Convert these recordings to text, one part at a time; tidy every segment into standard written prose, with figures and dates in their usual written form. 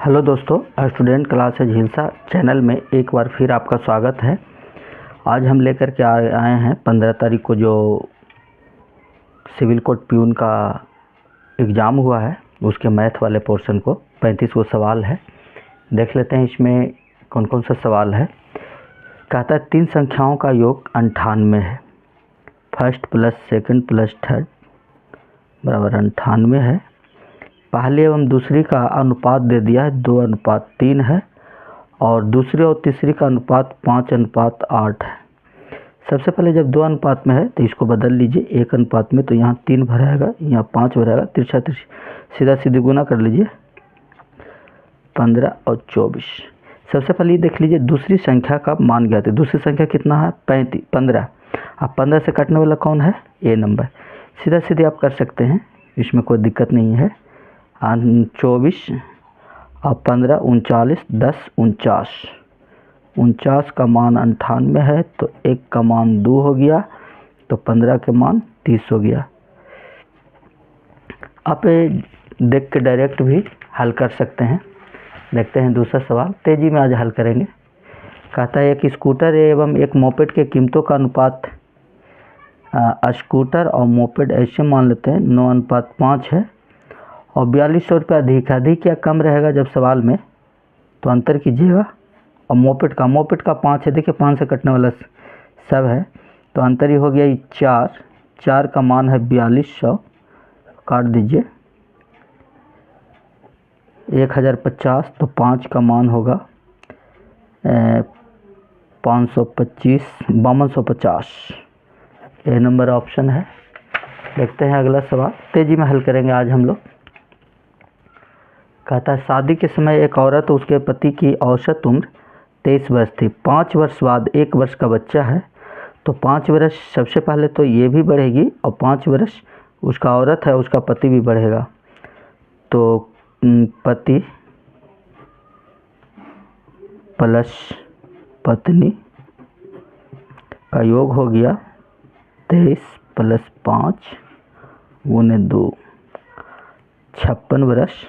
Hello दोस्तों, student classes Hilsa channel में एक बार फिर आपका स्वागत है। आज हम लेकर के आए हैं 15 तारीख को जो सिविल कोर्ट प्यून का एग्ज़ाम हुआ है उसके मैथ वाले पोर्शन को 35 वो सवाल है। देख लेते हैं इसमें कौन कौन सा सवाल है। कहता है 3 संख्याओं का योग 98 है। First plus second plus third बराबर 98 है। पहले एवं दूसरी का अनुपात दे दिया है 2:3 है और दूसरी और तीसरी का अनुपात 5:8 है। सबसे पहले जब 2 अनुपात में है तो इसको बदल लीजिए 1 अनुपात में, तो यहाँ 3 भराएगा, यहाँ 5 भराएगा, तिरछा सीधा सीधी गुना कर लीजिए 15 और 24। सबसे पहले ये देख लीजिए दूसरी संख्या का मान ज्ञात है। दूसरी संख्या कितना है 15। अब 15 से कटने वाला कौन है, ए नंबर। सीधा सीधे आप कर सकते हैं, इसमें कोई दिक्कत नहीं है। 24 और 15 39, 10 49 का मान 98 है, तो 1 का मान 2 हो गया, तो 15 के मान 30 हो गया। आप देख के डायरेक्ट भी हल कर सकते हैं। देखते हैं दूसरा सवाल, तेजी में आज हल करेंगे। कहता है एक स्कूटर एवं एक मोपेड के कीमतों का अनुपात, स्कूटर और मोपेड ऐसे मान लेते हैं 9:5 है और 4200 रुपये अधिक या कम रहेगा जब सवाल में, तो अंतर कीजिएगा। और मोपेड का 5 है, देखिए 5 से कटने वाला सब है, तो अंतर ही हो गया 4 का मान है 4200, काट दीजिए 1050, तो 5 का मान होगा 525 5250। ये नंबर ऑप्शन है। देखते हैं अगला सवाल, तेजी में हल करेंगे आज हम लोग। कहता है शादी के समय एक औरत और उसके पति की औसत उम्र 23 वर्ष थी। 5 वर्ष बाद 1 वर्ष का बच्चा है, तो 5 वर्ष सबसे पहले तो ये भी बढ़ेगी और 5 वर्ष उसका औरत है उसका पति भी बढ़ेगा, तो पति प्लस पत्नी का योग हो गया 23 + 5 × 2 56 वर्ष।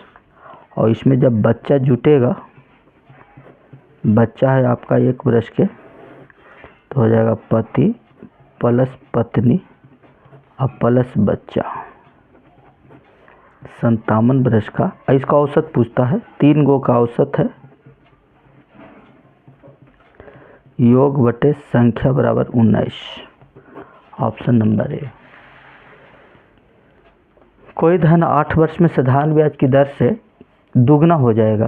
और इसमें जब बच्चा जुटेगा, बच्चा है आपका 1 वर्ष के, तो हो जाएगा पति प्लस पत्नी और प्लस बच्चा 57 वर्ष का। इसका औसत पूछता है, 3 गो का औसत है। योग बटे संख्या बराबर 19, ऑप्शन नंबर ए। कोई धन 8 वर्ष में साधारण ब्याज की दर से दुगना हो जाएगा।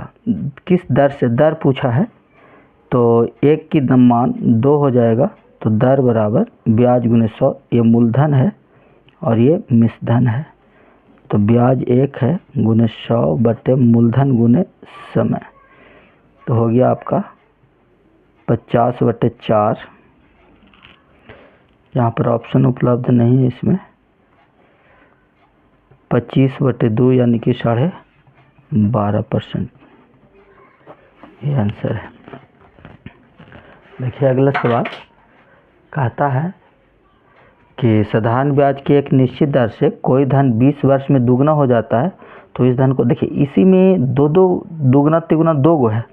किस दर से, दर पूछा है, तो 1 की मान 2 हो जाएगा, तो दर बराबर ब्याज × 100। ये मूलधन है और ये मिश्रधन है, तो ब्याज 1 है × 100 बटे मूलधन × समय, तो हो गया आपका 50/4। यहाँ पर ऑप्शन उपलब्ध नहीं है, इसमें 25/2 यानी कि 12.5%। ये आंसर है। देखिए अगला सवाल, कहता है कि साधारण ब्याज की एक निश्चित दर से कोई धन 20 वर्ष में दुगना हो जाता है, तो इस धन को देखिए, इसी में दो दुगना तिगुना 2 गो है,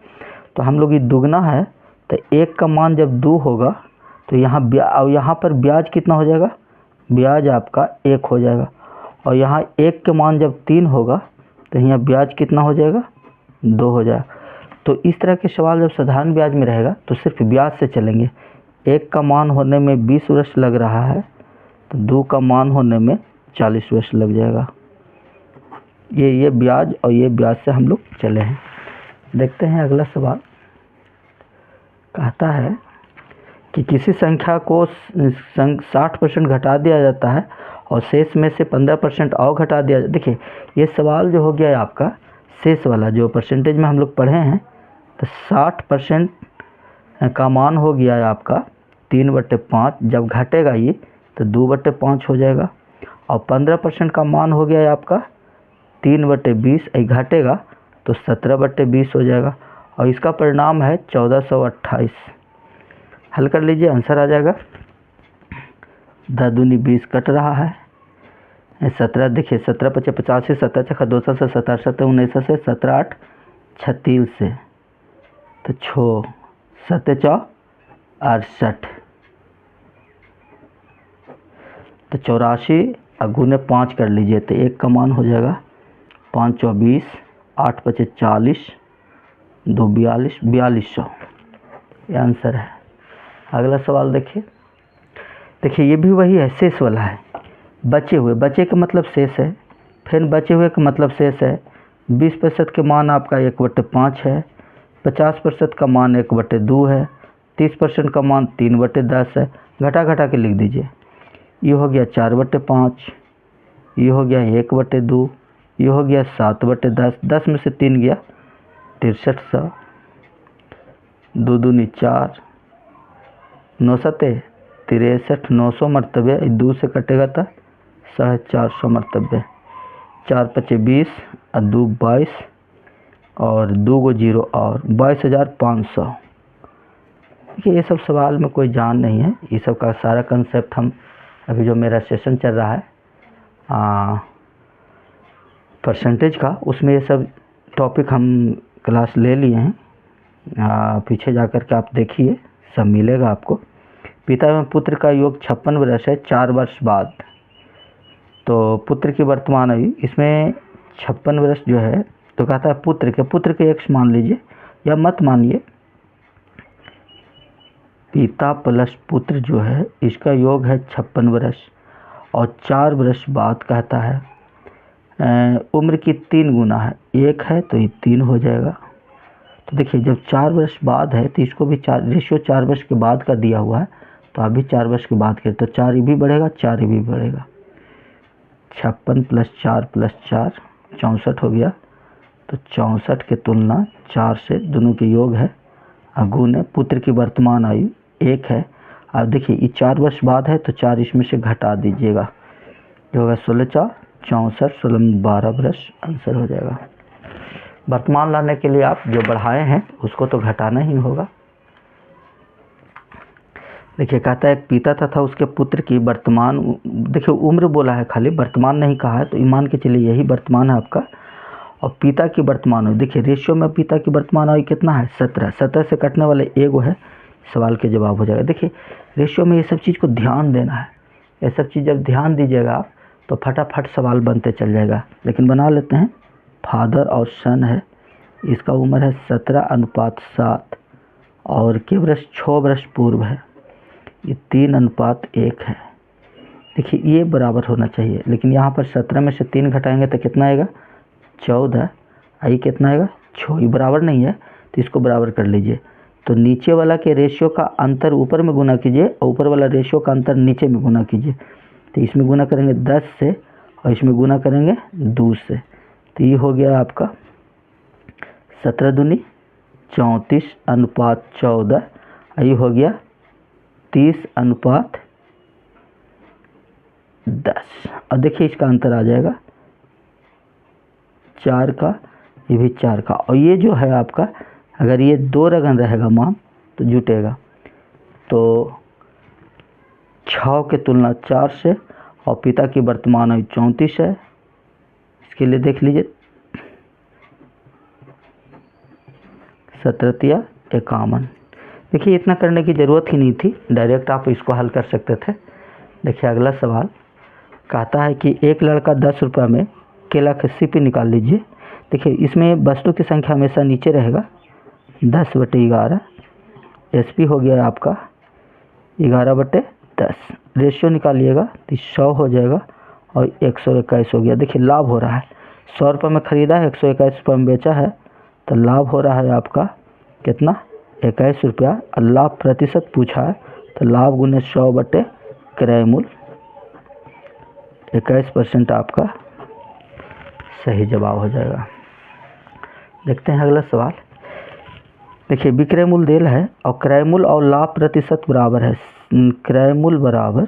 तो हम लोग ये दुगना है, तो 1 का मान जब 2 होगा तो यहाँ पर ब्याज कितना हो जाएगा, ब्याज आपका 1 हो जाएगा, और यहाँ 1 के मान जब 3 होगा तो यहाँ ब्याज कितना हो जाएगा, 2 हो जाएगा। तो इस तरह के सवाल जब साधारण ब्याज में रहेगा तो सिर्फ ब्याज से चलेंगे। 1 का मान होने में 20 वर्ष लग रहा है, तो 2 का मान होने में 40 वर्ष लग जाएगा। ये ब्याज और ये ब्याज से हम लोग चले हैं। देखते हैं अगला सवाल, कहता है कि किसी संख्या को 60% घटा दिया जाता है और शेष में से 15% और घटा दिया। देखिए ये सवाल जो हो गया है आपका शेष वाला, जो परसेंटेज में हम लोग पढ़े हैं, तो 60% का मान हो गया है आपका 3/5। जब घटेगा ये तो 2/5 हो जाएगा, और 15% का मान हो गया है आपका 3/20, घटेगा तो 17/20 हो जाएगा, और इसका परिणाम है 1428। हल कर लीजिए, आंसर आ जाएगा। 10 दूनी 20 कट रहा है, 17 देखिए 17 × 5 = 85, 17 × 2 = 17, 17 × 19 = 17, 8 36 से, तो 6 7 चौ 68, तो 84 और गुने 5 कर लीजिए तो 1 का मान हो जाएगा 5 चौ 20, 8 पचे 40, 2 42, 4200, ये आंसर है। अगला सवाल देखिए ये भी वही है, शेष वाला है। बचे हुए, बचे का मतलब शेष है, फिर बचे हुए का मतलब शेष है। 20% के मान आपका 1/5 है, 50% का मान 1/2 है, 30% का मान 3/10 है। घटा घटा के लिख दीजिए। ये हो गया 4/5, ये हो गया 1/2, ये हो गया 7/10, 10 में से 3 गया 6300, 2 दूनी 4, 9 सते 63, 900 मरतबे 2 से कटेगा तो 450 मरतबे, 4 पचे 20 और 2 22 और 2 गो 0 और 22,500। देखिए ये सब सवाल में कोई जान नहीं है, ये सब का सारा कंसेप्ट हम अभी जो मेरा सेशन चल रहा है परसेंटेज का, उसमें ये सब टॉपिक हम क्लास ले लिए हैं। पीछे जा कर के आप देखिए, सब मिलेगा आपको। पिता एवं पुत्र का योग 56 वर्ष है 4 वर्ष बाद। तो पुत्र की वर्तमान आयु, इसमें 56 वर्ष जो है, तो कहता है पुत्र के x मान लीजिए या मत मानिए। पिता प्लस पुत्र जो है इसका योग है 56 वर्ष और 4 वर्ष बाद कहता है उम्र की 3 गुना है, 1 है तो ये 3 हो जाएगा। तो देखिए जब 4 वर्ष बाद है तो इसको भी 4 रेशियो 4 वर्ष के बाद का दिया हुआ है, तो अभी 4 वर्ष के बाद के, तो 4 भी बढ़ेगा, 4 भी बढ़ेगा। 56 + 4 + 4 64 हो गया। तो 64 की तुलना 4 से दोनों के योग है, गुने पुत्र की वर्तमान आयु 1 है। अब देखिए ये 4 वर्ष बाद है तो 4 इसमें से घटा दीजिएगा, जो होगा 16 × 4 64, 16 में 12 वर्ष आंसर हो जाएगा। वर्तमान लाने के लिए आप जो बढ़ाए हैं उसको तो घटाना ही होगा। देखिए कहता है एक पिता तथा उसके पुत्र की वर्तमान, देखिए उम्र बोला है खाली, वर्तमान नहीं कहा है, तो मान के चलिए यही वर्तमान है आपका। और पिता की वर्तमान आयु, देखिए रेशियो में पिता की वर्तमान आयु कितना है 17, 17 से कटने वाले एगो है, सवाल के जवाब हो जाएगा। देखिए रेशियो में ये सब चीज़ को ध्यान देना है, ये सब चीज़ जब ध्यान दीजिएगा आप तो फटाफट सवाल बनते चल जाएगा। लेकिन बना लेते हैं। फादर और सन है, इसका उम्र है 17:7 और के वर्ष 6 वर्ष पूर्व है, ये 3:1 है। देखिए ये बराबर होना चाहिए, लेकिन यहाँ पर 17 में से 3 घटाएंगे तो कितना आएगा 14, आई कितना आएगा 6, ये बराबर नहीं है तो इसको बराबर कर लीजिए। तो नीचे वाला के रेशियो का अंतर ऊपर में गुना कीजिए और ऊपर वाला रेशियो का अंतर नीचे में गुना कीजिए। तो इसमें गुना करेंगे 10 से और इसमें गुना करेंगे 2 से, तो ये हो गया आपका 17 दूनी 34:14, ये हो गया 30:10। और देखिए इसका अंतर आ जाएगा 4 का, ये भी 4 का, और ये जो है आपका अगर ये 2 रगन रहेगा मान तो जुटेगा। तो 6 की तुलना 4 से, और पिता की वर्तमान आयु 34 है, इसके लिए देख लीजिए 17 × 51। देखिए इतना करने की ज़रूरत ही नहीं थी, डायरेक्ट आप इसको हल कर सकते थे। देखिए अगला सवाल कहता है कि एक लड़का 10 रुपये में केला का सीपी निकाल लीजिए। देखिए इसमें वस्तु की संख्या हमेशा नीचे रहेगा, 10/11, एसपी हो गया आपका 11/10। रेशियो निकालिएगा तो 100 हो जाएगा और 121 हो गया। देखिए लाभ हो रहा है, 100 रुपये में ख़रीदा है, 121 रुपये में बेचा है, तो लाभ हो रहा है आपका कितना 21 रुपया। और लाभ प्रतिशत पूछा है तो लाभ गुने 100 क्रय मूल्य, 21% आपका सही जवाब हो जाएगा। देखते हैं अगला सवाल। देखिए विक्रय मूल्य देल है और क्रय मूल्य और लाभ प्रतिशत बराबर है, क्रय मूल्य बराबर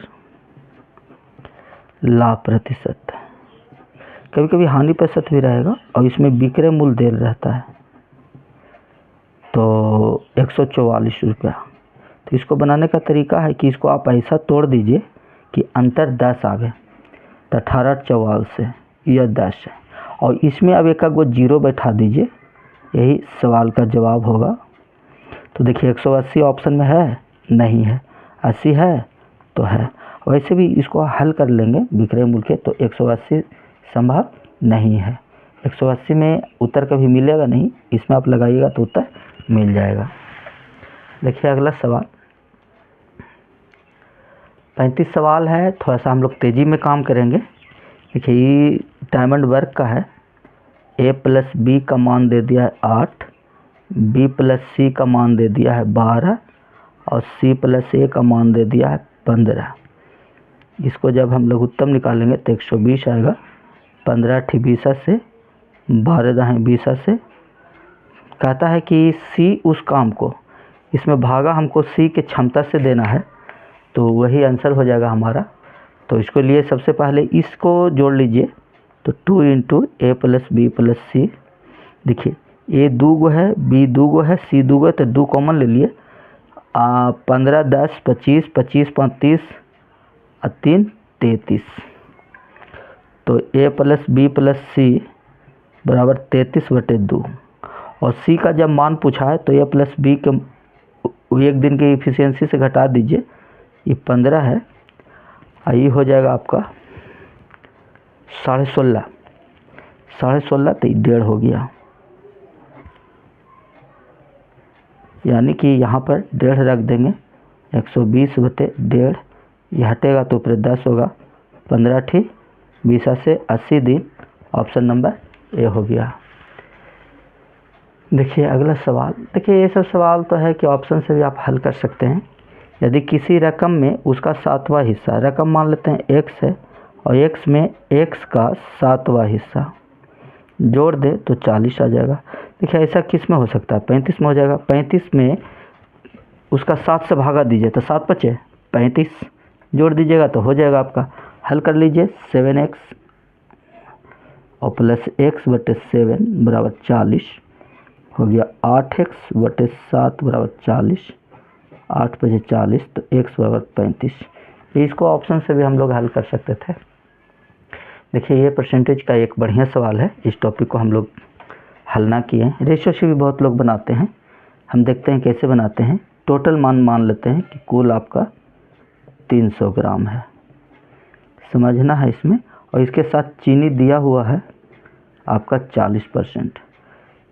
लाभ प्रतिशत, कभी कभी हानि प्रतिशत भी रहेगा, और इसमें विक्रय मूल्य देल रहता है तो 144 रुपया। तो इसको बनाने का तरीका है कि इसको आप ऐसा तोड़ दीजिए कि अंतर 10 आवे, तो 18 × 44 से यह 10 है, और इसमें अब एक 0 बैठा दीजिए यही सवाल का जवाब होगा। तो देखिए 180 ऑप्शन में है, नहीं है, 80 है तो है। वैसे भी इसको हल कर लेंगे बिखरे मूल के, तो 180 संभव नहीं है। 180 में उत्तर कभी मिलेगा नहीं, इसमें आप लगाइएगा तो उत्तर मिल जाएगा। देखिए अगला सवाल 35 सवाल है, थोड़ा सा हम लोग तेज़ी में काम करेंगे। देखिए ये डायमंड वर्क का है। a प्लस बी का मान दे दिया है 8, b प्लस सी का मान दे दिया है 12 और c प्लस ए का मान दे दिया है 15। इसको जब हम लघुत्तम निकालेंगे तो 120 आएगा। 15 ठी 20 से, 12 दाएँ 20 से। कहता है कि c उस काम को, इसमें भागा हमको c के क्षमता से देना है, तो वही आंसर हो जाएगा हमारा। तो इसको लिए सबसे पहले इसको जोड़ लीजिए, तो 2 इंटू ए प्लस बी प्लस सी। देखिए ए 2 गो है, बी 2 गो है, सी 2 गो है, तो 2 कॉमन ले लिए। 15 10 25, 25 35 और 3 33। तो ए प्लस बी प्लस सी बराबर 33/2। और सी का जब मान पूछा है तो ए प्लस बी के एक दिन की इफिशियंसी से घटा दीजिए, ये 15 है, ये हो जाएगा आपका 16.5। 16.5 तो 1.5 हो गया, यानी कि यहाँ पर 1.5 रख देंगे। 120/1.5, ये हटेगा तो ऊपर 10 होगा। 15 ठी 20 से 80 दिन, ऑप्शन नंबर ए हो गया। देखिए अगला सवाल। देखिए ये सब सवाल तो है कि ऑप्शन से भी आप हल कर सकते हैं। यदि किसी रकम में उसका 7वां हिस्सा, रकम मान लेते हैं x है, और x में x का 7वां हिस्सा जोड़ दे तो 40 आ जाएगा। देखिए ऐसा किस में हो सकता है, 35 में हो जाएगा। 35 में उसका 7 से भागा दीजिए तो 7 बचे 35, जोड़ दीजिएगा तो हो जाएगा आपका। हल कर लीजिए, 7x और प्लस x/7 बराबर 40 हो गया। 8x/7 बराबर 40, 8 बजे 40, तो x बराबर 35। इसको ऑप्शन से भी हम लोग हल कर सकते थे। देखिए ये परसेंटेज का एक बढ़िया सवाल है, इस टॉपिक को हम लोग हल ना किए हैं। रेशियो से भी बहुत लोग बनाते हैं, हम देखते हैं कैसे बनाते हैं। टोटल मान लेते हैं कि कुल आपका 300 ग्राम है, समझना है इसमें। और इसके साथ चीनी दिया हुआ है आपका 40%।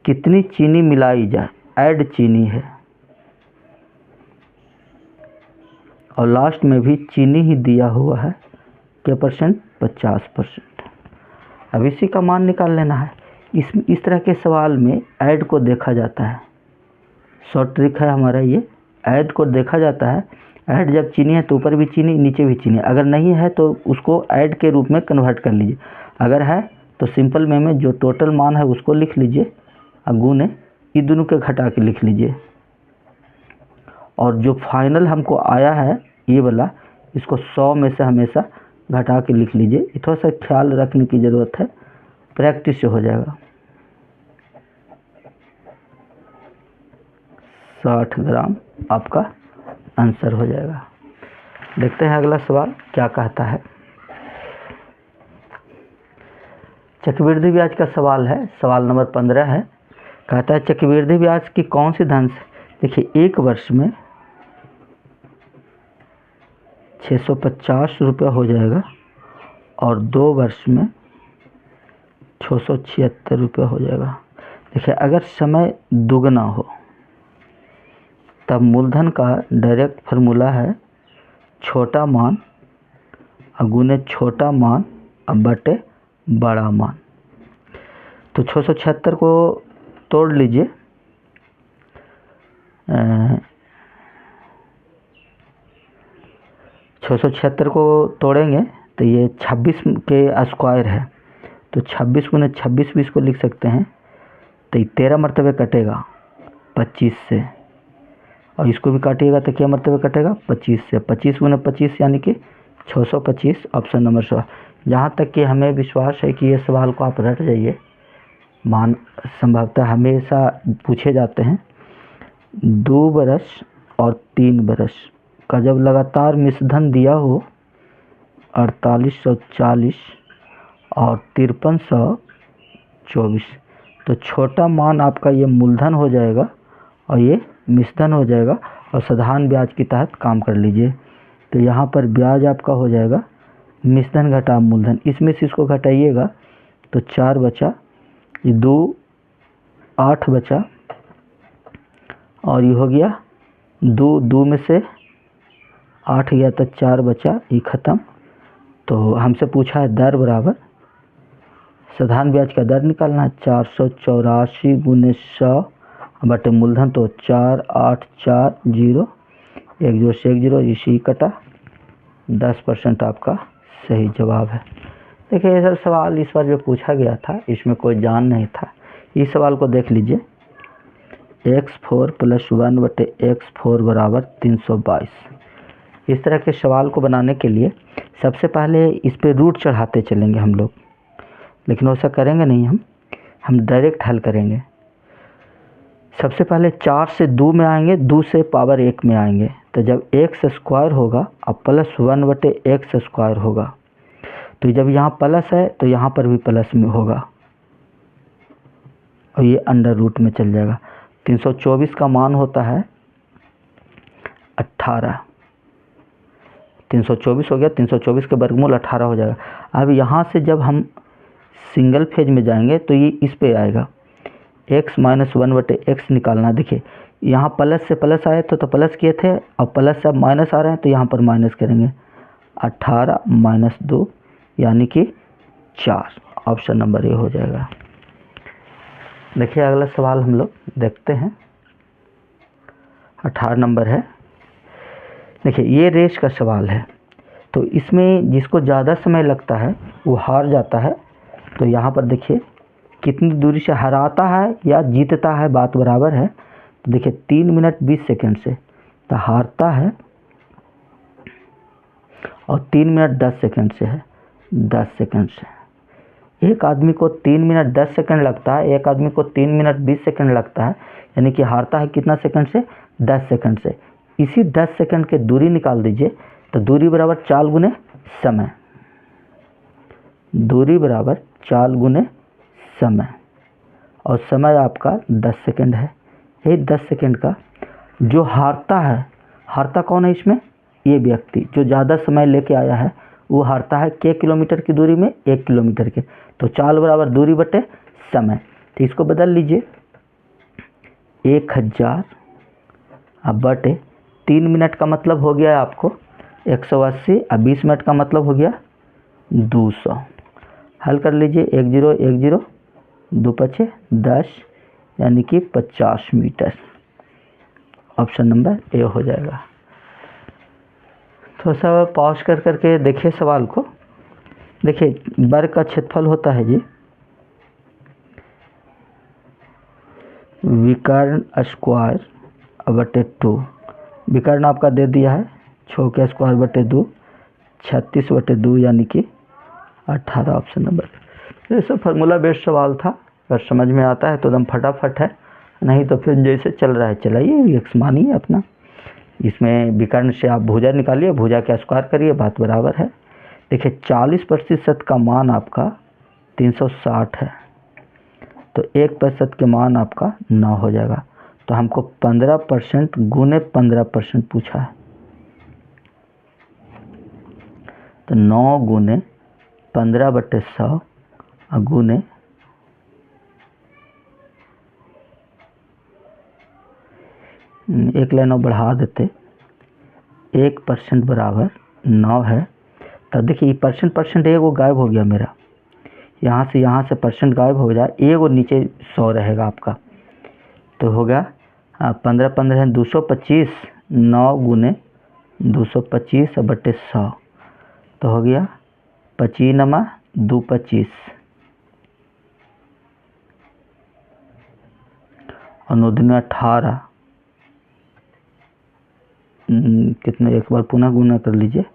कितनी चीनी मिलाई जाए, ऐड चीनी है, और लास्ट में भी चीनी ही दिया हुआ है। क्या परसेंट, 50%। अब इसी का मान निकाल लेना है। इस तरह के सवाल में ऐड को देखा जाता है, शॉर्ट ट्रिक है हमारा ये। ऐड को देखा जाता है, ऐड जब चीनी है तो ऊपर भी चीनी नीचे भी चीनी, अगर नहीं है तो उसको ऐड के रूप में कन्वर्ट कर लीजिए। अगर है तो सिंपल वे में जो टोटल मान है उसको लिख लीजिए, अब गुने ये दोनों के घटा के लिख लीजिए, और जो फाइनल हमको आया है ये वाला, इसको 100 में से हमेशा घटा के लिख लीजिए। थोड़ा सा ख्याल रखने की ज़रूरत है, प्रैक्टिस से हो जाएगा। 60 ग्राम आपका आंसर हो जाएगा। देखते हैं अगला सवाल क्या कहता है। चक्रवृद्धि ब्याज का सवाल है, सवाल नंबर 15 है। कहता है चक्रवृद्धि ब्याज की कौन सी धन से, देखिए 1 वर्ष में 650 रुपये हो जाएगा, और 2 वर्ष में 676 रुपये हो जाएगा। देखिए अगर समय दुगना हो तब मूलधन का डायरेक्ट फार्मूला है छोटा मान गुने छोटा मान बटे बड़ा मान। तो 676 को तोड़ लीजिए, 676 को तोड़ेंगे तो ये 26 के स्क्वायर है, तो 26 गुने 26 भी इसको लिख सकते हैं। तो ये 13 मरतबे कटेगा 25 से, और इसको भी काटिएगा तो क्या मरतबे कटेगा 25 से। 25 गुने 25 यानी कि 625, ऑप्शन नंबर 100। जहाँ तक कि हमें विश्वास है कि ये सवाल को आप रट जाइए, मान संभवतः हमेशा पूछे जाते हैं। 2 बरस और 3 बरस का जब लगातार मिश्रधन दिया हो 4840 और 5324, तो छोटा मान आपका ये मूलधन हो जाएगा और ये मिश्रधन हो जाएगा और साधारण ब्याज के तहत काम कर लीजिए। तो यहाँ पर ब्याज आपका हो जाएगा मिश्रधन घटा मूलधन, इसमें से इसको घटाइएगा तो 4 बचा, ये 2 8 बचा और ये हो गया 2 में से 8 गया तो 4 बचा, ये ख़त्म। तो हमसे पूछा है दर बराबर साधारण ब्याज का दर निकालना है 484 गुने 100 बटे मूलधन, तो 4840 1 0 से 1 0 इसी कटा 10% आपका सही जवाब है। देखिए ये सब सवाल इस बार जो पूछा गया था इसमें कोई जान नहीं था। इस सवाल को देख लीजिए, x4 + 1 बटे x4 बराबर 322। इस तरह के सवाल को बनाने के लिए सबसे पहले इस पे रूट चढ़ाते चलेंगे हम लोग, लेकिन वैसा करेंगे नहीं, हम डायरेक्ट हल करेंगे। सबसे पहले 4 से 2 में आएंगे, 2 से पावर 1 में आएंगे, तो जब x² होगा और +1 बटे x² होगा, तो जब यहाँ प्लस है तो यहाँ पर भी प्लस में होगा और ये अंडर रूट में चल जाएगा। 324 का मान होता है 18, 324 हो गया, 324 के वर्गमूल 18 हो जाएगा। अब यहाँ से जब हम सिंगल फेज में जाएंगे तो ये इस पे आएगा, x - 1 बटे x निकालना। देखिए यहाँ प्लस से प्लस आए तो प्लस किए थे, अब प्लस से अब माइनस आ रहे हैं तो यहाँ पर माइनस करेंगे। 18 - 2 यानी कि 4, ऑप्शन नंबर ए हो जाएगा। देखिए अगला सवाल हम लोग देखते हैं, 18 नंबर है। देखिए ये रेस का सवाल है, तो इसमें जिसको ज़्यादा समय लगता है वो हार जाता है। तो यहाँ पर देखिए कितनी दूरी से हराता है या जीतता है, बात बराबर है। तो देखिए 3 मिनट 20 सेकंड से तो हारता है और 3 मिनट 10 सेकंड से है, 10 सेकंड से। एक आदमी को 3 मिनट 10 सेकंड लगता है, एक आदमी को 3 मिनट 20 सेकंड लगता है, यानी कि हारता है कितना सेकंड से, 10 सेकंड से। इसी 10 सेकंड के दूरी निकाल दीजिए, तो दूरी बराबर 4 गुने समय, दूरी बराबर 4 गुने समय, और समय आपका 10 सेकंड है। ये 10 सेकंड का जो हारता है, हारता कौन है इसमें, ये व्यक्ति जो ज़्यादा समय लेके आया है वो हारता है के किलोमीटर की दूरी में, 1 किलोमीटर के। तो 4 बराबर दूरी बटे समय, तो इसको बदल लीजिए 1000 अब बटे 3 मिनट का मतलब हो गया आपको 180 और 20 मिनट का मतलब हो गया 200। हल कर लीजिए 1 0 1 0 2 5 10 यानी कि 50 मीटर, ऑप्शन नंबर ए हो जाएगा। थोड़ा सा पॉज कर करके देखिए सवाल को। देखिए वर्ग का क्षेत्रफल होता है जी विकर्ण स्क्वायर बटे 2, विकर्ण आपका दे दिया है 6 के स्क्वायर बटे 2, 36 बटे 2 यानी कि 18, ऑप्शन नंबर। ये सब फार्मूला बेस्ड सवाल था, अगर समझ में आता है तो एकदम फटाफट है, नहीं तो फिर जैसे चल रहा है चलाइए, एक्स मानिए अपना। इसमें विकर्ण से आप भुजा निकालिए, भुजा के स्क्वायर करिए, बात बराबर है। देखिए 40% का मान आपका 360 है, तो 1% के मान आपका 9 हो जाएगा। तो हमको 15% गुने 15% पूछा है, तो 9 गुने 15/100 गुने 1 लाइन और बढ़ा देते, 1% बराबर 9 है। तो देखिए परसेंट एगो गायब हो गया मेरा, यहाँ से परसेंट गायब हो जाए, एगो नीचे 100 रहेगा आपका, तो होगा 15 15 225, 9 गुने 225 बटे 100, तो हो गया 25 2 25 और 9 दूनी 18, कितने, एक बार पुनः गुना कर लीजिए,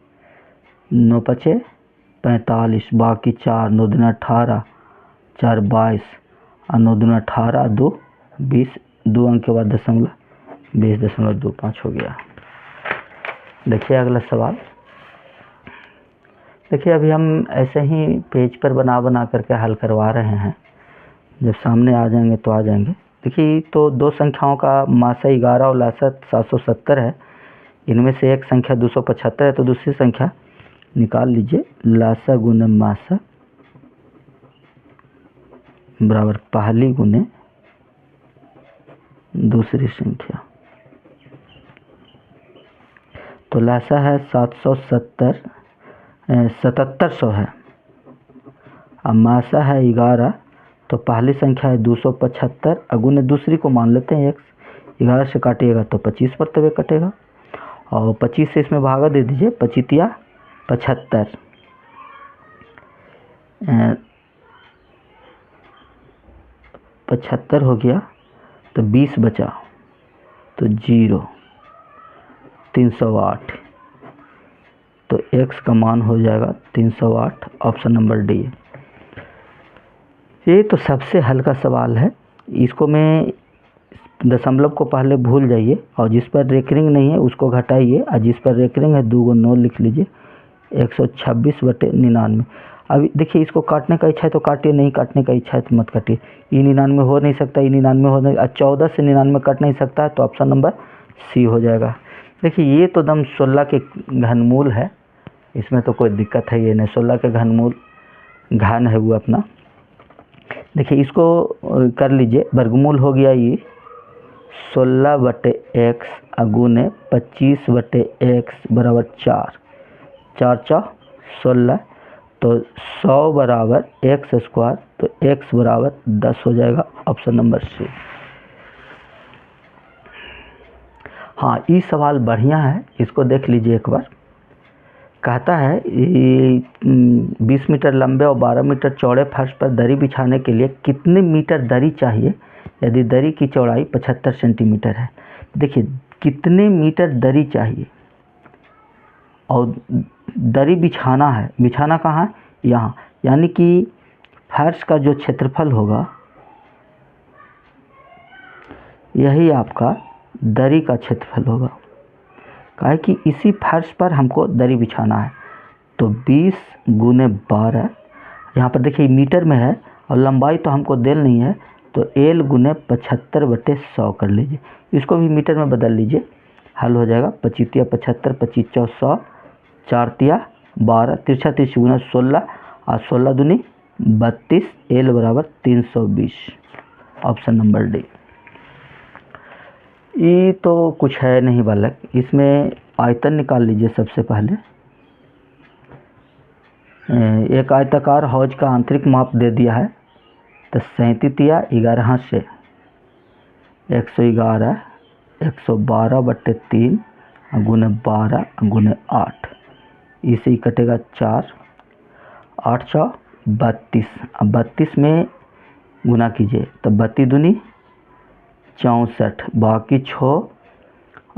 9 5 45, बाकी 4, 9 दूनी 18, 4 22 और 9 दूनी 18, 2 20, 2 अंक के बाद दशमलव, 20.25 हो गया। देखिए अगला सवाल। देखिए अभी हम ऐसे ही पेज पर बना करके हल करवा रहे हैं, जब सामने आ जाएंगे तो आ जाएंगे। देखिए तो दो संख्याओं का मासा 11 और लासा 770 है, इनमें से एक संख्या 275 है, तो दूसरी संख्या निकाल लीजिए। लासा गुने मासा बराबर पहली गुने दूसरी संख्या। तो लासा है 7700 है, अब मासा है 11, तो पहली संख्या है 275 अगुने दूसरी को मान लेते हैं x। 11 से काटिएगा तो 25 पर तब कटेगा, और 25 से इसमें भागा दे दीजिए, 25 75, 75 हो गया, तो 20 बचा, तो 0, 308, तो x का मान हो जाएगा 308, ऑप्शन नंबर डी। ये तो सबसे हल्का सवाल है, इसको मैं दशमलव को पहले भूल जाइए और जिस पर रेकरिंग नहीं है उसको घटाइए, और जिस पर रेकरिंग है 2 9 लिख लीजिए, 126/99। अभी देखिए इसको काटने का इच्छा है तो काटिए, नहीं काटने का इच्छा है तो मत काटिए। ये 99 हो नहीं सकता, ये 99 हो नहीं, 14 से 99 कट नहीं सकता है, तो ऑप्शन नंबर सी हो जाएगा। देखिए ये तो दम 16 के घनमूल है, इसमें तो कोई दिक्कत है ये नहीं, 16 के घनमूल घन है वो अपना। देखिए इसको कर लीजिए, वर्गमूल हो गया ये 16/x अगुने 25/x बराबर 4, 4 4 16, तो 100 बराबर x स्क्वायर, तो x बराबर 10 हो जाएगा, ऑप्शन नंबर सी। हाँ ये सवाल बढ़िया है, इसको देख लीजिए एक बार। कहता है 20 मीटर लंबे और 12 मीटर चौड़े फर्श पर दरी बिछाने के लिए कितने मीटर दरी चाहिए यदि दरी की चौड़ाई 75 सेंटीमीटर है। देखिए कितने मीटर दरी चाहिए और दरी बिछाना है, बिछाना कहाँ है, यहाँ, यानी कि फर्श का जो क्षेत्रफल होगा यही आपका दरी का क्षेत्रफल होगा। कहा है कि इसी फर्श पर हमको दरी बिछाना है, तो 20 गुने 12, यहाँ पर देखिए मीटर में है और लंबाई तो हमको देल नहीं है, तो L गुने 75/100 कर लीजिए, इसको भी मीटर में बदल लीजिए, हल हो जाएगा। 25 75, 25 100, 4 12, तिरछा 30 गुना 16 और 16 दूनी 32, L बराबर 320, ऑप्शन नंबर डी। ये तो कुछ है नहीं बालक, इसमें आयतन निकाल लीजिए सबसे पहले। एक आयताकार हौज का आंतरिक माप दे दिया है, तो 37 11 से 111 112/3 गुने 12 गुने 8, इसे ही कटेगा 4, 8 4 32, अब 32 में गुना कीजिए, तो 32 दूनी 64, बाकी 6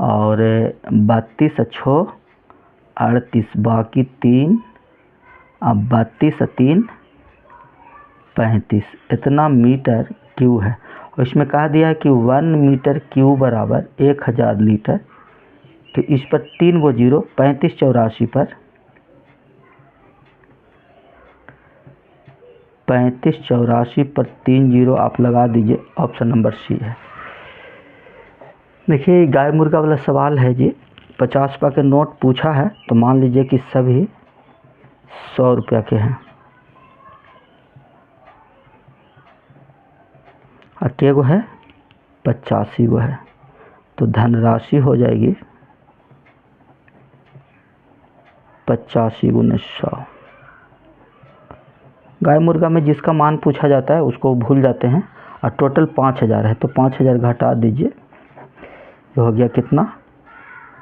और 32 6 38, बाकी 3, अब 32 3 35, इतना मीटर क्यूब है। और इसमें कहा दिया है कि 1 मीटर क्यूब बराबर 1000 लीटर, तो इस पर 3 गो 0, 35 84 पर 35 84 पर 3 0 आप लगा दीजिए, ऑप्शन नंबर सी है। देखिए गाय मुर्गा वाला सवाल है जी, 50 रुपये के नोट पूछा है, तो मान लीजिए कि सभी 100 रुपये के हैं, और के गो है 85 गो है, तो धनराशि हो जाएगी 85 गुने 100। गाय मुर्गा में जिसका मान पूछा जाता है उसको भूल जाते हैं, और टोटल 5000 है, तो 5000 घटा दीजिए, ये हो गया कितना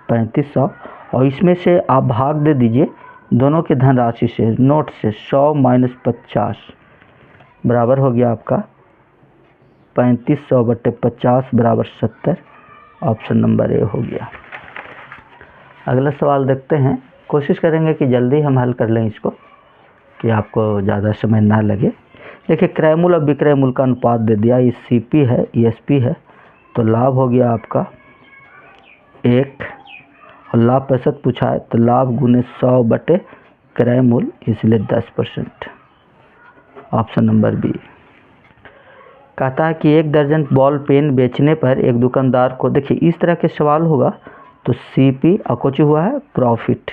3500, और इसमें से आप भाग दे दीजिए दोनों के धनराशि से, नोट से 100 - 50 बराबर हो गया आपका 3500/50 बराबर 70, ऑप्शन नंबर ए हो गया। अगला सवाल देखते हैं, कोशिश करेंगे कि जल्दी हम हल कर लें इसको, कि आपको ज़्यादा समय ना लगे। देखिए क्रय मूल और विक्रय मूल का अनुपात दे दिया, ये CP है, ESP है, तो लाभ हो गया आपका 1, और लाभ प्रतिशत पूछा है, तो लाभ गुने 100 क्रय मूल, इसलिए 10%, ऑप्शन नंबर बी। कहता है कि 1 दर्जन बॉल पेन बेचने पर एक दुकानदार को, देखिए इस तरह के सवाल होगा तो CP अकोच हुआ है प्रॉफिट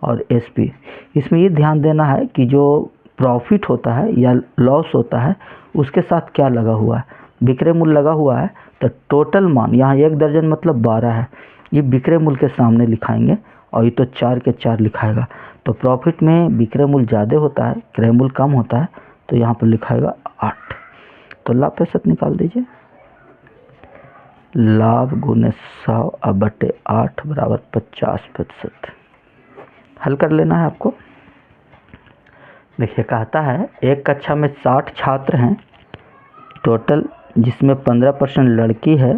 और SP। इसमें ये ध्यान देना है कि जो प्रॉफिट होता है या लॉस होता है उसके साथ क्या लगा हुआ है। विक्रय मूल्य लगा हुआ है तो टोटल मान, यहाँ 1 दर्जन मतलब 12 है, ये विक्रय मूल्य के सामने लिखाएंगे और ये तो 4 के 4 लिखाएगा। तो प्रॉफिट में विक्रय मूल्य ज़्यादा होता है, क्रय मूल्य कम होता है, तो यहाँ पर लिखाएगा 8। तो लाभ प्रतिशत निकाल दीजिए। लाभ गुने 100/8 बराबर 50%। हल कर लेना है आपको। देखिए कहता है एक कक्षा में 60 छात्र हैं टोटल, जिसमें 15% लड़की है,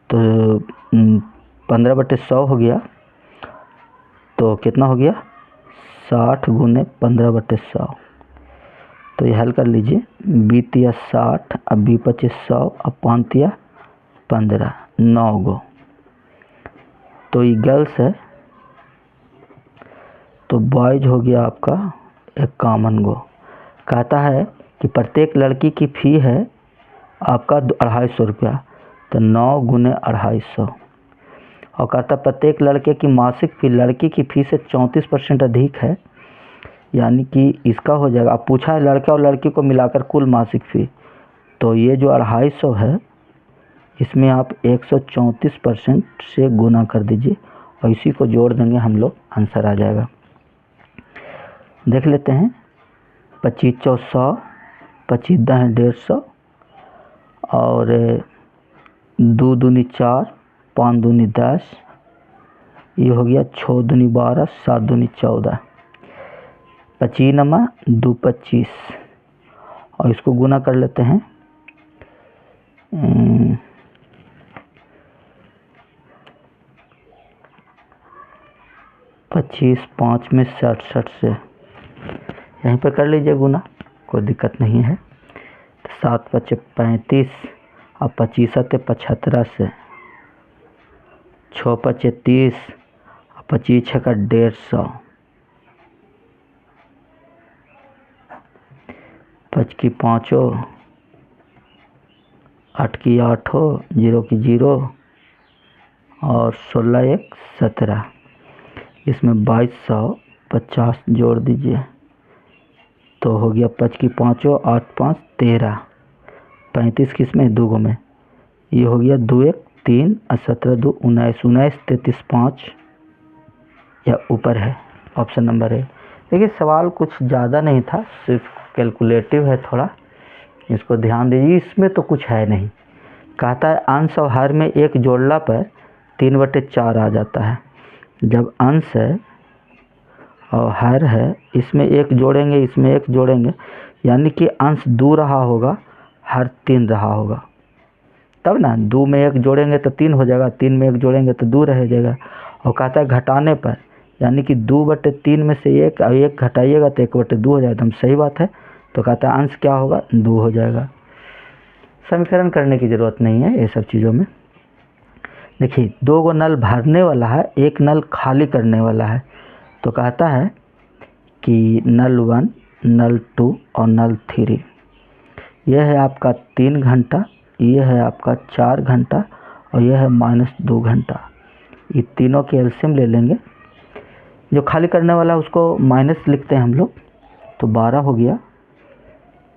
तो 15/100 हो गया, तो कितना हो गया 60 गुने 15/100। तो ये हल कर लीजिए। 20 × 60 अब 20 × 100 अब 5 × 15 9 गो। तो ये गर्ल्स है, तो बॉयज हो गया आपका 51 गो। कहता है कि प्रत्येक लड़की की फ़ी है आपका 250 रुपया, तो 9 गुने 250। और कहता प्रत्येक लड़के की मासिक फ़ी लड़की की फ़ी से 34% अधिक है, यानी कि इसका हो जाएगा, अब पूछा है लड़का और लड़की को मिलाकर कुल मासिक फ़ी, तो ये जो 250 है इसमें आप 134% से गुना कर दीजिए और इसी को जोड़ देंगे हम लोग, आंसर आ जाएगा। देख लेते हैं। 25 × 100, 25 × 10 150 और 2 दूनी 4, 5 दूनी 10, ये हो गया 6 दूनी 12, 7 दूनी 14, 25 नमा 2 25 और इसको गुना कर लेते हैं। 25 5 में 67 से यहीं पर कर लीजिए गुना, कोई दिक्कत नहीं है। 7 × 5 35 और 25 × 75 से, 6 × 5 30 और 25 × 6 150, 5 की 5 8 की 8 0 की 0 और 16 1 17। इसमें 2250 जोड़ दीजिए तो हो गया 5 की 5 8 5 13, 35 किसमें 2 में, ये हो गया 2 1 3 और 17 2 19, 19 33 5 या ऊपर है, ऑप्शन नंबर है। देखिए सवाल कुछ ज़्यादा नहीं था, सिर्फ कैलकुलेटिव है थोड़ा, इसको ध्यान दीजिए। इसमें तो कुछ है नहीं। कहता है अंश और हर में 1 जोड़ला पर 3/4 आ जाता है। जब अंश है और हर है, इसमें 1 जोड़ेंगे, इसमें 1 जोड़ेंगे, यानी कि अंश 2 रहा होगा, हर 3 रहा होगा, तब ना 2 में 1 जोड़ेंगे तो 3 हो जाएगा, 3 में 1 जोड़ेंगे तो 2 रह जाएगा। और कहता है घटाने पर, यानी कि 2/3 में से 1 और 1 घटाइएगा तो 1/2 हो जाएगा, एकदम सही बात है। तो कहता है अंश क्या होगा 2 हो जाएगा। समीकरण करने की ज़रूरत नहीं है ये सब चीज़ों में। देखिए 2 गो नल भरने वाला है, 1 नल खाली करने वाला है। तो कहता है कि नल 1, नल 2 और नल 3, यह है आपका 3 घंटा, यह है आपका 4 घंटा और यह है -2 घंटा। ये तीनों के एलसीएम ले लेंगे। जो खाली करने वाला है उसको माइनस लिखते हैं हम लोग, तो 12 हो गया,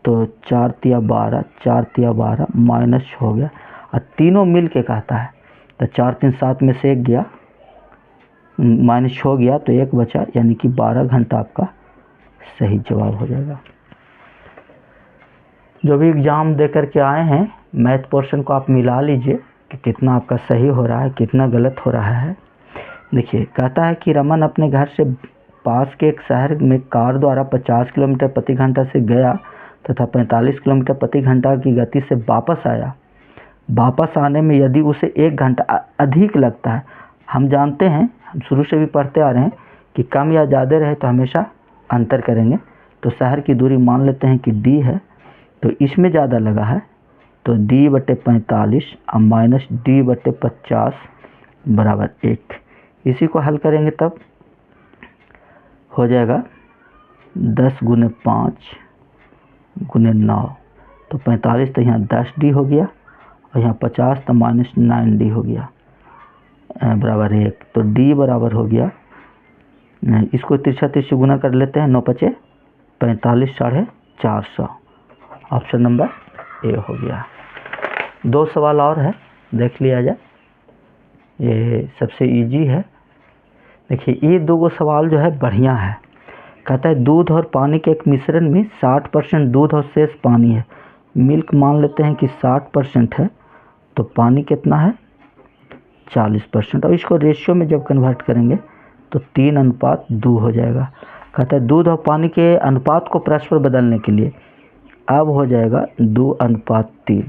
तो 4 तिया 12, 4 तिया 12 माइनस हो गया। और तीनों मिल के कहता है, तो 4 3 7 में से 1 गया, माइनस हो गया तो 1 बचा, यानी कि 12 घंटा आपका सही जवाब हो जाएगा। जो भी एग्ज़ाम दे कर के आए हैं, मैथ पोर्शन को आप मिला लीजिए कि कितना आपका सही हो रहा है, कितना गलत हो रहा है। देखिए कहता है कि रमन अपने घर से पास के एक शहर में कार द्वारा 50 किलोमीटर प्रति घंटा से गया तथा 45 किलोमीटर प्रति घंटा की गति से वापस आया। वापस आने में यदि उसे 1 घंटा अधिक लगता है, हम जानते हैं, हम शुरू से भी पढ़ते आ रहे हैं कि कम या ज़्यादा रहे तो हमेशा अंतर करेंगे। तो शहर की दूरी मान लेते हैं कि D है, तो इसमें ज़्यादा लगा है, तो D/45 और माइनस D/50 बराबर 1। इसी को हल करेंगे तब हो जाएगा 10 × 5 × 9, तो 45 तो यहाँ 10D हो गया, और यहाँ 50 तो -9D हो गया बराबर 1। तो D बराबर हो गया, इसको तिरछा तिरछी गुना कर लेते हैं, 9 पचे 45 साढ़े 400। ऑप्शन नंबर ए हो गया। 2 सवाल और है, देख लिया जाए, ये सबसे इजी है। देखिए ये 2 सवाल जो है बढ़िया है। कहता है दूध और पानी के एक मिश्रण में 60% दूध और शेष पानी है। मिल्क मान लेते हैं कि 60% है, तो पानी कितना है 40%। और इसको रेशियो में जब कन्वर्ट करेंगे तो 3:2 हो जाएगा। कहता है दूध और पानी के अनुपात को परस्पर बदलने के लिए अब हो जाएगा 2:3।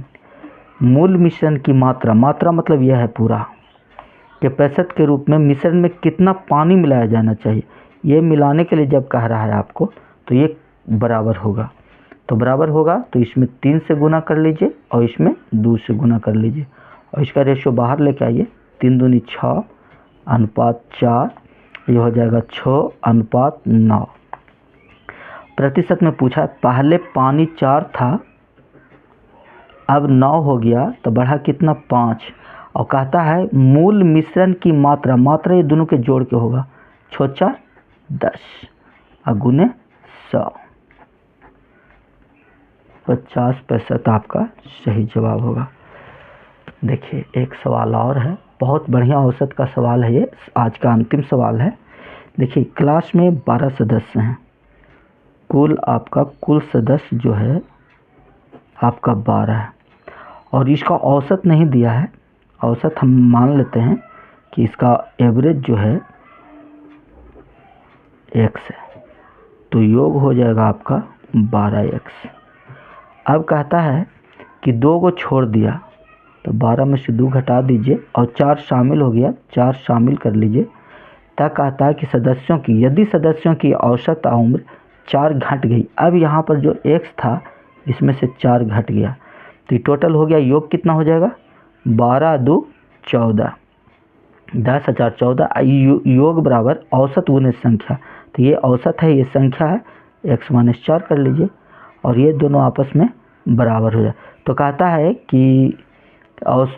मूल मिश्रण की मात्रा, मात्रा मतलब यह है पूरा कि प्रतिशत के रूप में मिश्रण में कितना पानी मिलाया जाना चाहिए, ये मिलाने के लिए जब कह रहा है आपको, तो ये बराबर होगा। तो बराबर होगा तो इसमें 3 से गुना कर लीजिए और इसमें 2 से गुना कर लीजिए, और इसका रेशियो बाहर लेके आइए। 3 दूनी 6 अनुपात 4, ये हो जाएगा 6:9। प्रतिशत में पूछा है, पहले पानी 4 था, अब 9 हो गया, तो बढ़ा कितना 5। और कहता है मूल मिश्रण की मात्रा, मात्रा ये दोनों के जोड़ के होगा, 6 4 10 और गुने 100। 50% आपका सही जवाब होगा। देखिए एक सवाल और है, बहुत बढ़िया औसत का सवाल है ये, आज का अंतिम सवाल है। देखिए क्लास में 12 सदस्य हैं, कुल सदस्य जो है आपका 12 है, और इसका औसत नहीं दिया है। औसत हम मान लेते हैं कि इसका एवरेज जो है x है, तो योग हो जाएगा आपका 12x। अब कहता है कि 2 को छोड़ दिया, तो 12 में से 2 घटा दीजिए और 4 शामिल हो गया, 4 शामिल कर लीजिए। तब कहता है कि सदस्यों की, यदि सदस्यों की औसत उम्र 4 घट गई, अब यहाँ पर जो x था इसमें से 4 घट गया, तो टोटल हो गया, योग कितना हो जाएगा 12 2 14, 10,014। योग बराबर औसत गुने संख्या, तो ये औसत है, ये संख्या है, x-4 कर लीजिए और ये दोनों आपस में बराबर हो जाए। तो कहता है कि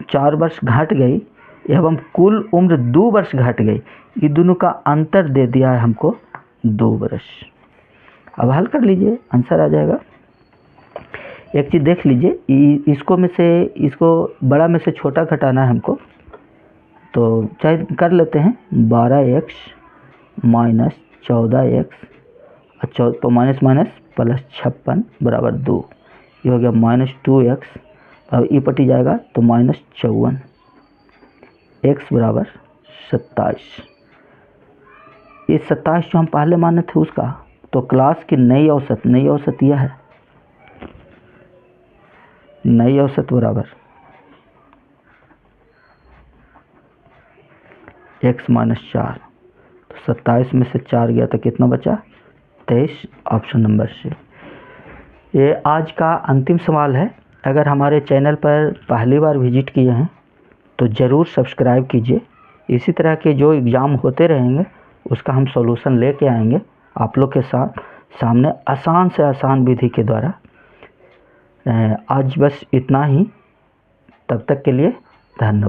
4 वर्ष घट गई एवं कुल उम्र 2 वर्ष घट गई, ये दोनों का अंतर दे दिया है हमको 2 वर्ष। अब हल कर लीजिए, आंसर आ जाएगा। एक चीज़ देख लीजिए, इसको बड़ा में से छोटा घटाना है हमको, तो चाहे कर लेते हैं 12x माइनस 14x तो माइनस माइनस प्लस 56 बराबर 2, ये हो गया -2x, अब ई पटी जाएगा तो -54, x बराबर 27। ये 27 जो हम पहले माने थे उसका, तो क्लास की नई औसत यह है, नई औसत बराबर x-4, तो 27 में से 4 गया तो कितना बचा 23, ऑप्शन नंबर C। ये आज का अंतिम सवाल है। अगर हमारे चैनल पर पहली बार विजिट किए हैं तो ज़रूर सब्सक्राइब कीजिए। इसी तरह के जो एग्ज़ाम होते रहेंगे उसका हम सॉल्यूशन लेके आएंगे आप लोग के सामने आसान से आसान विधि के द्वारा। आज बस इतना ही, तब तक के लिए धन्यवाद।